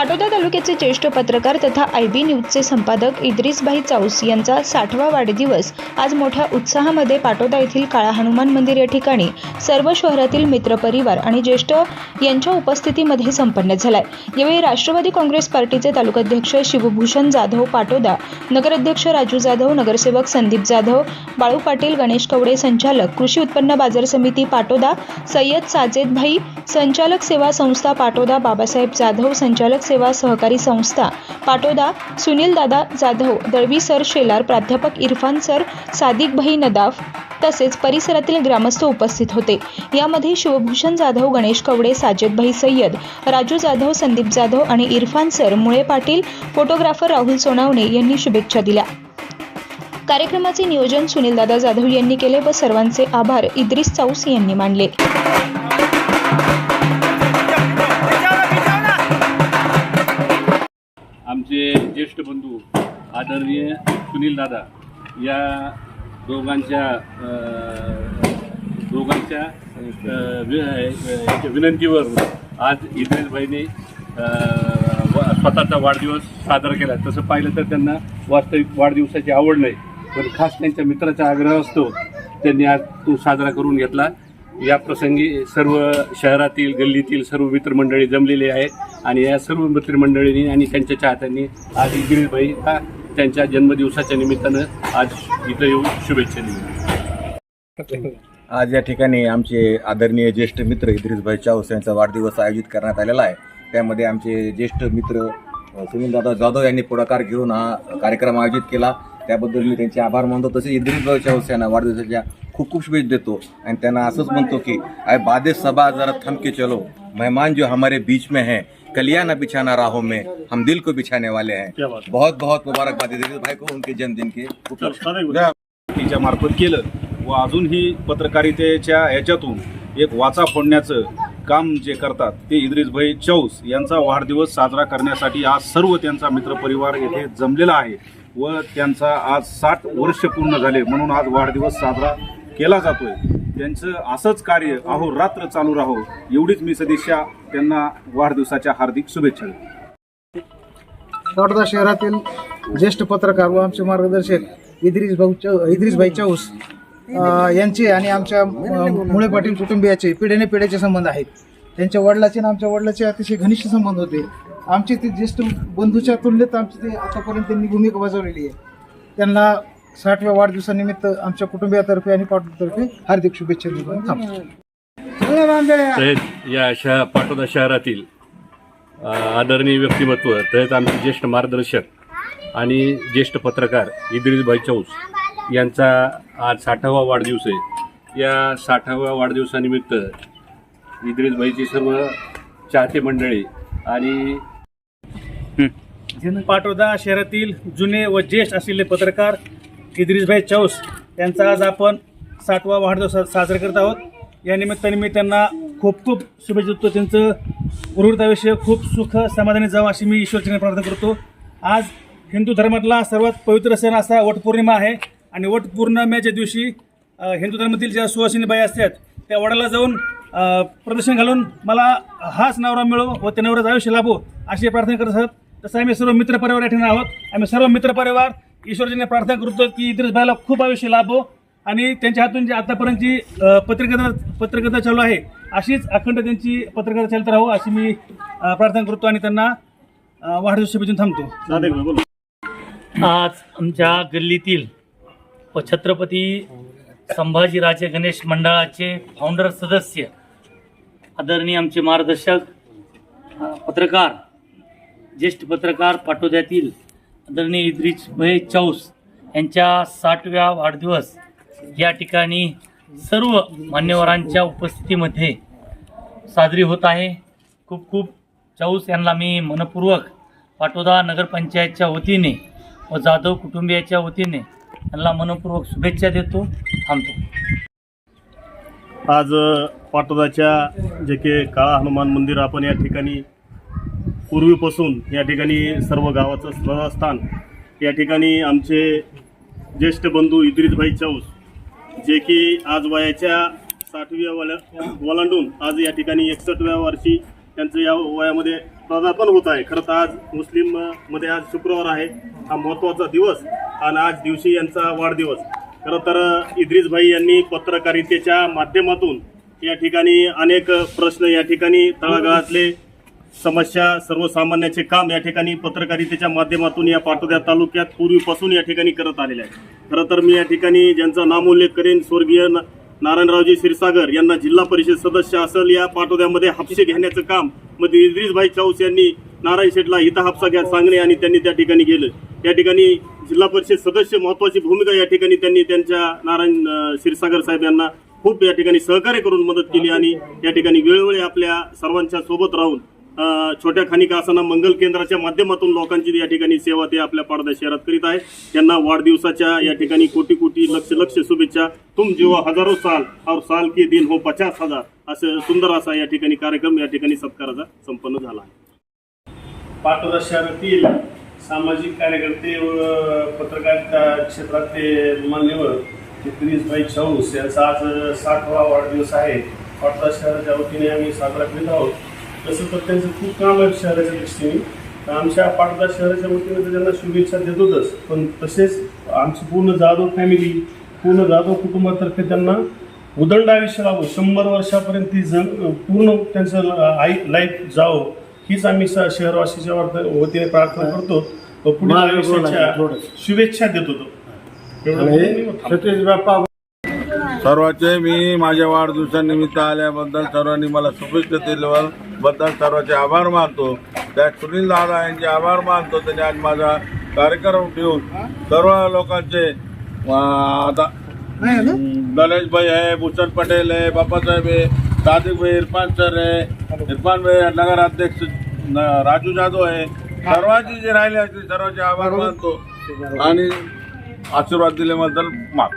पाटोदा तालुक्याचे ज्येष्ठ पत्रकार तथा IB न्यूजचे संपादक इद्रिसभाई चाऊस यांचा 60वा वाढदिवस आज मोठ्या उत्साहामध्ये पाटोदा येथील काळा हनुमान मंदिर या ठिकाणी सर्व शहरातील मित्रपरिवार आणि ज्येष्ठ यांच्या उपस्थितीमध्ये संपन्न झालाय। यावेळी राष्ट्रवादी काँग्रेस पार्टीचे तालुकाध्यक्ष शिवभूषण जाधव पाटोदा, नगराध्यक्ष राजू जाधव, नगरसेवक संदीप जाधव, बाळू पाटील, गणेश कवडे, संचालक कृषी उत्पन्न बाजार समिती पाटोदा, सय्यद साजेद भाई, संचालक सेवा संस्था पाटोदा, बाबासाहेब जाधव, संचालक सेवा सहकारी संस्था पाटोदा, सुनील दादा जाधव, दळवी सर शेलार, प्राध्यापक इरफान सर, सादिक भाई नदाफ तसेच परिसरातील ग्रामस्थ उपस्थित होते। यामध्ये शिवभूषण जाधव, गणेश कवडे, साजेद भाई सय्यद, राजू जाधव, संदीप जाधव आणि इरफान सर, मुळे पाटील, फोटोग्राफर राहुल सोनावणे यांनी शुभेच्छा दिल्या। कार्यक्रमाचे नियोजन सुनील दादा जाधव यांनी केले व सर्वांचे आभार इद्रिस चाऊस यांनी मानले। आमचे ज्येष्ठ बंधू आदरणीय सुनील दादा या दोघांच्या विनंतीवर आज इद्रिसभाईने स्वतःचा वाढदिवस साजरा केला। तसं पाहिलं तर त्यांना वास्तविक वाढदिवसाची आवड नाही, पण खास त्यांच्या मित्राचा आग्रह असतो, त्यांनी आज तो साजरा करून घेतला। या प्रसंगी सर्व शहरातील गल्लीतील सर्व मित्रमंडळी जमलेले आहेत आणि या सर्व मित्रमंडळींनी आणि त्यांच्या चाहत्यांनी आज इद्रिसभाई हा त्यांच्या जन्मदिवसाच्या निमित्तानं आज इथं येऊन शुभेच्छा दिल्या। आज या ठिकाणी आमचे आदरणीय ज्येष्ठ मित्र इद्रिसभाई चाऊस यांचा वाढदिवस आयोजित करण्यात आलेला आहे। त्यामध्ये आमचे ज्येष्ठ मित्र सुनील दादा जाधव यांनी पुढाकार घेऊन हा कार्यक्रम आयोजित केला, त्याबद्दल मी त्यांचे आभार मानतो। तसेच इद्रिसभाई चाऊस यांना वाढदिवसाच्या खूप खूप शुभेच्छा देतो आणि त्यांना असंच म्हणतो की आय बादे सबा जरा थम के चलो, मेहमान जो हमारे बीच में हैं कलियां न बिछाना राहों में, हम दिल को बिछाने वाले हैं। बहुत बहुत मुबारकबाद इद्रिसभाई को उनके जन्मदिन के। तिच्या मार्फत केलं व अजूनही पत्रकारितेच्या ह्याच्यातून एक वाचा फोडण्याचं काम जे करतात ते इद्रिसभाई चाऊस यांचा वाढदिवस साजरा करण्यासाठी आज सर्व त्यांचा मित्रपरिवार येथे जमलेला आहे व त्यांचा आज 60 वर्ष पूर्ण झाले, म्हणून आज वाढदिवस साजरा केला जातोय। त्यांचं असंच कार्य अहोरात्र चालू राहो एवढीच मी सदिच्छा त्यांना वाढदिवसाच्या हार्दिक शुभेच्छा देतो। पाटोदा शहरातील ज्येष्ठ पत्रकार व आमचे मार्गदर्शक इद्रिसभाई चाऊस यांचे आणि आमच्या मुळे पाटील कुटुंबियाचे पिढ्याने पिढ्याचे संबंध आहेत। त्यांच्या वडिलाचे आणि आमच्या वडिलाचे अतिशय घनिष्ठ संबंध होते। आमचे ते ज्येष्ठ बंधूच्या तुलनेत आमची ते आतापर्यंत त्यांनी भूमिका बजावलेली आहे। त्यांना 60व्या वाढदिवसानिमित्त आमच्या कुटुंबियातर्फे आणि पाटोदातर्फे हार्दिक शुभेच्छा देतो। या पाटोदा शहरातील आदरणीय व्यक्तिमत्व तसेच आमचे ज्येष्ठ मार्गदर्शक आणि ज्येष्ठ पत्रकार इद्रिसभाई चाऊस यांचा आज 60वा वाढदिवस आहे। या 60व्या वाढदिवसानिमित्त इद्रिसभाईची सर्व चाहते मंडळी आणि पाटोदा शहरातील जुने व ज्येष्ठ असलेले पत्रकार इद्रिसभाई चाऊस यांचा आज आपण 60वा वाढदिवस साजरा करत आहोत। या निमित्ताने मी त्यांना खूप खूप शुभेच्छा देतो। त्यांचं उर्वरित आयुष्य खूप सुख समाधानी जावं अशी मी ईश्वरचरणी प्रार्थना करतो। आज हिंदू धर्मातला सर्वात पवित्र सण असा वटपौर्णिमा आहे आणि वटपौर्णिमेच्या दिवशी हिंदू धर्मातील ज्या सुवासिनी बाई असतात त्या वडाला जाऊन प्रदर्शन घालून मला हाच नवरा मिळो व त्या नवऱ्याचं आयुष्य लाभो अशी प्रार्थना करत आहोत। तसं आम्ही सर्व मित्रपरिवार या ठिकाणी आहोत। आम्ही सर्व मित्रपरिवार ईश्वरजीने प्रार्थना करतो की इद्रिसभाईला खूप आयुष्य लाभो आणि त्यांच्या हातून जी आतापर्यंतची पत्रकारिता चालू आहे अशीच अखंड त्यांची पत्रकारिता चालत राहो अशी मी प्रार्थना करतो आणि त्यांना वाढदिवस शुभेच्छा थांबतो। आज आमच्या गल्लीतील व छत्रपती संभाजीराजे गणेश मंडळाचे फाउंडर सदस्य आदरणीय आमचे मार्गदर्शक पत्रकार ज्येष्ठ पत्रकार पाटोद्यातील आदरणीय इद्रिसभाई चाऊस यांच्या 60व्या वाढदिवस या ठिकाणी सर्व मान्यवरांच्या उपस्थितीमध्ये साजरी होत आहे। खूप खूप चाऊस यांना मी मनपूर्वक पाटोदा नगरपंचायतच्या वतीने व जाधव कुटुंबियाच्या वतीने त्यांना मनपूर्वक शुभेच्छा देतो। थांबतो। आज पाटोदाच्या जे की काळा हनुमान मंदिर आपण या ठिकाणी पूर्वीपासून या ठिकाणी सर्व गावाचं श्रद्धास्थान, या ठिकाणी आमचे ज्येष्ठ बंधू इद्रिसभाई चाऊस जे की आज वयाच्या 60व्या ओलांडून आज या ठिकाणी 61व्या वर्षी त्यांचं या वयामध्ये पदार्पण होत आहे. खरं तर आज मुस्लिम मध्ये आज शुक्रवार आहे, हा महत्त्वाचा दिवस आणि आज दिवशी यांचा वाढदिवस. खरं तर इद्रिस भाई यांनी पत्रकारितेच्या माध्यमातून या ठिकाणी अनेक प्रश्न, या ठिकाणी तळागाळातले समस्या, सर्वसामान्याचे काम या ठिकाणी पत्रकारितेच्या माध्यमातून या पाटोदा तालुक्यात पूर्वीपासून या ठिकाणी करत आलेले आहे. खरं तर मी या ठिकाणी ज्यांचा नामोल्लेख करेन, स्वर्गीय नारायणरावजी क्षीरसागर यांना जिल्हा परिषद सदस्य असेल या पाटोद्यामध्ये हापसे घेण्याचं काम मध्ये इद्रिस भाई चौस यांनी नारायण शेठला इथं हापसा घ्या सांगणे आणि त्यांनी त्या ठिकाणी गेलं. या ठिकाणी जिल्हा परिषद सदस्य महत्त्वाची भूमिका या ठिकाणी त्यांनी त्यांच्या नारायण क्षीरसागर साहेब यांना खूप या ठिकाणी सहकार्य करून मदत केली आणि या ठिकाणी वेळोवेळी आपल्या सर्वांच्या सोबत राहून छोट्या खानिका असताना मंगल केंद्राच्या माध्यमातून लोकांची या ठिकाणी सेवा ते आपल्या पाटोदा शहरात करीत आहे. त्यांना वाढदिवसाच्या या ठिकाणी कोटी कोटी लक्ष लक्ष शुभेच्छा. तुम जीवा हजारो साल और साल के दिन हो 50,000 असं सुंदर असा या ठिकाणी कार्यक्रम या ठिकाणी सत्काराचा संपन्न झाला आहे. पाटोदा शहरातील सामाजिक कार्यकर्ते व पत्रकारिता क्षेत्रातले मान्यवर इद्रिस भाई चौस यांचा आज 60वा वाढदिवस आहे. पाटोदा शहराच्या वतीने आम्ही साजरा करीत आहोत. तसं तर त्यांचं खूप काम आहे शहराच्या दृष्टीने. आमच्या पाटोदा शहराच्या वतीने तर त्यांना शुभेच्छा देतोच, पण तसेच आमची पूर्ण जाधव फॅमिली, पूर्ण जाधव कुटुंबातर्फे त्यांना उदंड आयुष्य लावो, 100 वर्षापर्यंत ती पूर्ण त्यांचं लाईफ जावं हीच आम्ही शहरवासीच्या वतीने प्रार्थना करतो व पुढील आयुष्याच्या शुभेच्छा देतो. सर्वांचे मी माझ्या वाढदिवसानिमित्त आल्याबद्दल सर्वांनी मला शुभेच्छा दिल्याबद्दल सर्वांचे आभार मानतो. त्या सुनील दादा यांचे आभार मानतो. त्यांनी आज माझा कार्यक्रम ठेवून सर्व लोकांचे आता गणेश भाई आहे, भूषण पटेल आहे, बाबासाहेब आहे, सादिक भाई, इरफान सर आहे, इरफान भाई नगराध्यक्ष राजू जाधव आहे, सर्वांची जे राहिले असतील सर्वांचे आभार मानतो आणि आशीर्वाद दिल्याबद्दल माफ.